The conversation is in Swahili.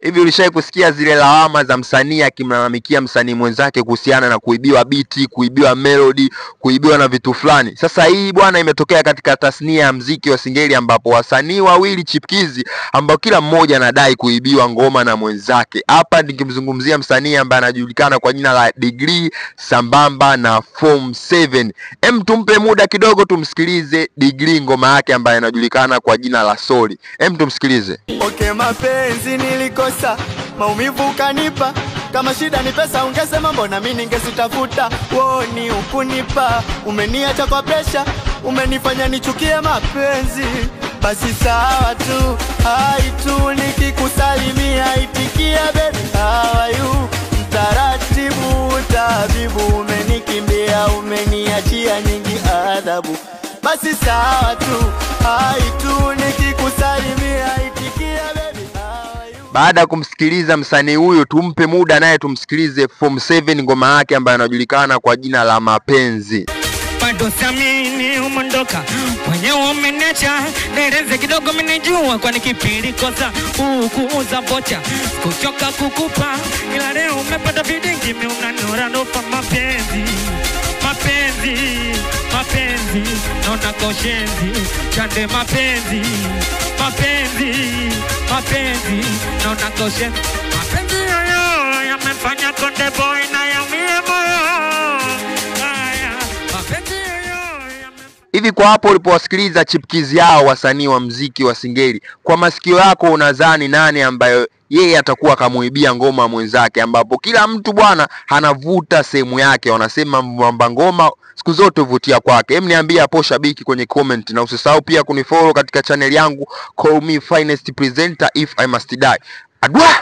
Hivi ulishai kusikia zile lawama za msanii akimlalamikia msanii mwenzake kuhusiana na kuibiwa biti, kuibiwa melody, kuibiwa na vitu fulani? Sasa hii bwana imetokea katika tasnia ya muziki wa Singeli, ambapo wasanii wawili chipkizi ambao kila mmoja anadai kuibiwa ngoma na mwenzake. Hapa nikimzungumzia msanii ambaye anajulikana kwa jina la Degree sambamba na Form 7. Tumpe muda kidogo tumsikilize Degree ngoma yake ambayo inajulikana kwa jina la Sorry. Tumsikilize. Okay, mapenzi nilikosa, maumivu kanipa, kama shida ni pesa ungesema mbona mimi ningesitafuta. Woni ukunipa, umeniacha kwa pressure, umenifanya nichukie mapenzi. Basi sawa tu, hai tu, nikikusalimia itikia baby how are you. Mtaratibu tabibu, umenikimbia, umeniachia nyingi adhabu. Basi sawa tu, hai tu, nikikusalimia itikia baby how are you. Baada ya kumsikiliza msanii huyu, tumpe muda naye tumsikilize Form 7 ngoma yake ambayo inajulikana kwa jina la Mapenzi. Bado samini umondoka, mwenyewe umeniacha, nereze kidogo minijua kwa nikipili kosa, kuuza bocha, kuchoka kukupa, ila leo umepata vidingi, miunanura nopa mapenzi. Mapenzi, mapenzi, nona koshenzi, chande mapenzi. Mapenzi, mapenzi, nona koshenzi. Mapenzi yoyo, yamefanya konde boy na yaumie moyo. Hivi kwa hapo ulipowasikiliza chipkizi yao wasanii wa muziki wa Singeli, kwa masikio yako unadhani nani ambayo yeye atakuwa kamuibia ngoma mwenzake, ambapo kila mtu bwana anavuta sehemu yake, wanasema mwamba ngoma siku zote huvutia kwake? Niambie hapo shabiki kwenye comment, na usisahau pia kunifollow katika channel yangu Call Me Finest Presenter If I Must Die. Adwa!